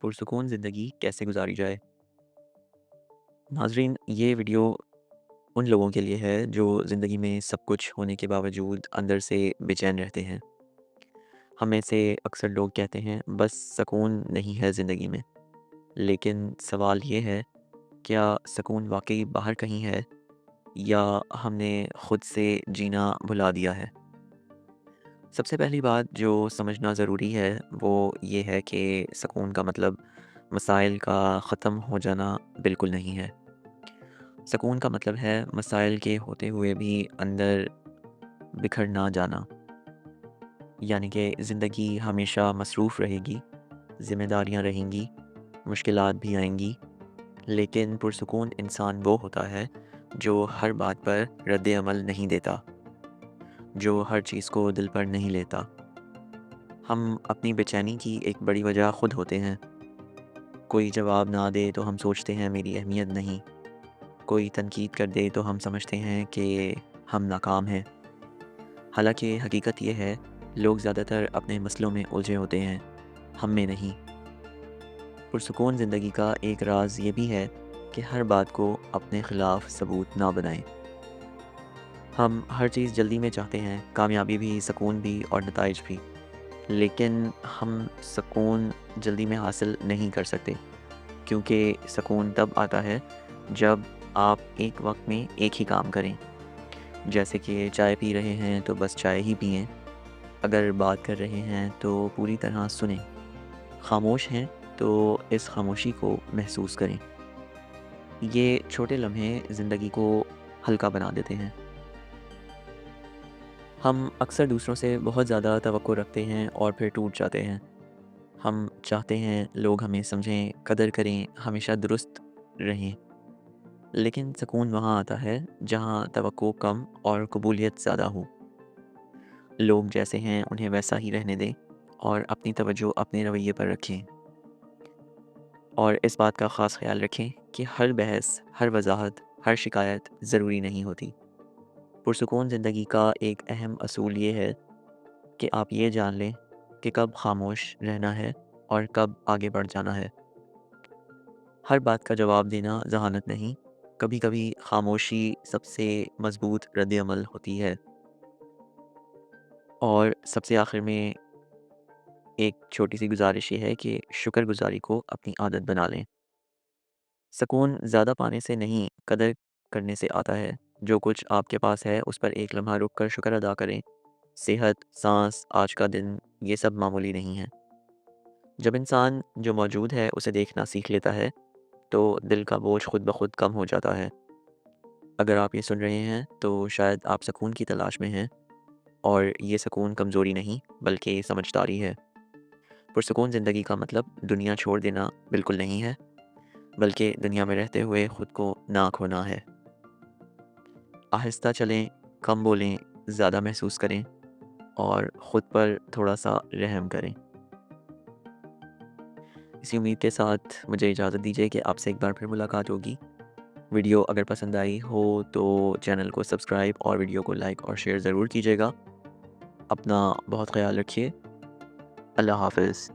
पुरसुकून ज़िंदगी कैसे गुजारी जाए। नाज़रीन, ये वीडियो उन लोगों के लिए है जो ज़िंदगी में सब कुछ होने के बावजूद अंदर से बेचैन रहते हैं। हम में से अक्सर लोग कहते हैं बस सुकून नहीं है ज़िंदगी में। लेकिन सवाल ये है, क्या सुकून वाक़ई बाहर कहीं है या हमने खुद से जीना भुला दिया है? सबसे पहली बात जो समझना ज़रूरी है वो ये है कि सुकून का मतलब मसाइल का ख़त्म हो जाना बिल्कुल नहीं है। सुकून का मतलब है मसाइल के होते हुए भी अंदर बिखर ना जाना। यानी कि ज़िंदगी हमेशा मसरूफ़ रहेगी, ज़िम्मेदारियाँ रहेंगी, मुश्किलात भी आएँगी, लेकिन पुरसुकून इंसान वो होता है जो हर बात पर रद्द-ए-अमल नहीं देता, जो हर चीज़ को दिल पर नहीं लेता। हम अपनी बेचैनी की एक बड़ी वजह खुद होते हैं। कोई जवाब ना दे तो हम सोचते हैं मेरी अहमियत नहीं, कोई तनकीद कर दे तो हम समझते हैं कि हम नाकाम हैं। हालाँकि हकीकत ये है, लोग ज़्यादातर अपने मसलों में उलझे होते हैं, हम में नहीं। पुरसुकून ज़िंदगी का एक राज़ ये भी है कि हर बात को अपने ख़िलाफ़ सबूत ना बनाएँ। हम हर चीज़ जल्दी में चाहते हैं, कामयाबी भी, सुकून भी और नताइज भी। लेकिन हम सुकून जल्दी में हासिल नहीं कर सकते, क्योंकि सुकून तब आता है जब आप एक वक़्त में एक ही काम करें। जैसे कि चाय पी रहे हैं तो बस चाय ही पिएँ, अगर बात कर रहे हैं तो पूरी तरह सुनें, खामोश हैं तो इस खामोशी को महसूस करें। ये छोटे लम्हे ज़िंदगी को हल्का बना देते हैं। हम अक्सर दूसरों से बहुत ज़्यादा तवक्को रखते हैं और फिर टूट जाते हैं। हम चाहते हैं लोग हमें समझें, कदर करें, हमेशा दुरुस्त रहें। लेकिन सुकून वहाँ आता है जहाँ तवक्को कम और कबूलियत ज़्यादा हो। लोग जैसे हैं उन्हें वैसा ही रहने दें और अपनी तवज्जो अपने रवैये पर रखें। और इस बात का ख़ास ख़्याल रखें कि हर बहस, हर वज़ाहत, हर शिकायत ज़रूरी नहीं होती। पुरसुकून ज़िंदगी का एक अहम असूल ये है कि आप ये जान लें कि कब ख़ामोश रहना है और कब आगे बढ़ जाना है। हर बात का जवाब देना ज़हानत नहीं, कभी-कभी ख़ामोशी सबसे मज़बूत रद्द-ए-अमल होती है। और सबसे आखिर में एक छोटी-सी गुज़ारिश ये है कि शुक्रगुज़ारी को अपनी आदत बना लें। सुकून ज़्यादा पाने से नहीं, कदर करने से आता है। जो कुछ आपके पास है, उस पर एक लम्हा रुक कर शुक्र अदा करें। सेहत, साँस, आज का दिन, ये सब मामूली नहीं है। जब इंसान जो मौजूद है, उसे देखना सीख लेता है, तो दिल का बोझ खुद ब खुद कम हो जाता है। अगर आप ये सुन रहे हैं, तो शायद आप सुकून की तलाश में हैं और ये सुकून कमज़ोरी नहीं, बल्कि समझदारी है। पुरसुकून ज़िंदगी का मतलब दुनिया छोड़ देना बिल्कुल नहीं है, बल्कि दुनिया में रहते हुए खुद को ना खोना है। आहिस्ता चलें, कम बोलें, ज़्यादा महसूस करें और ख़ुद पर थोड़ा-सा रहम करें। इसी उम्मीद के साथ मुझे इजाज़त दीजिए कि आपसे एक बार फिर मुलाकात होगी। वीडियो अगर पसंद आई हो तो चैनल को सब्सक्राइब और वीडियो को लाइक और शेयर ज़रूर कीजिएगा। अपना बहुत ख़्याल रखिए। अल्लाह हाफ़िज़।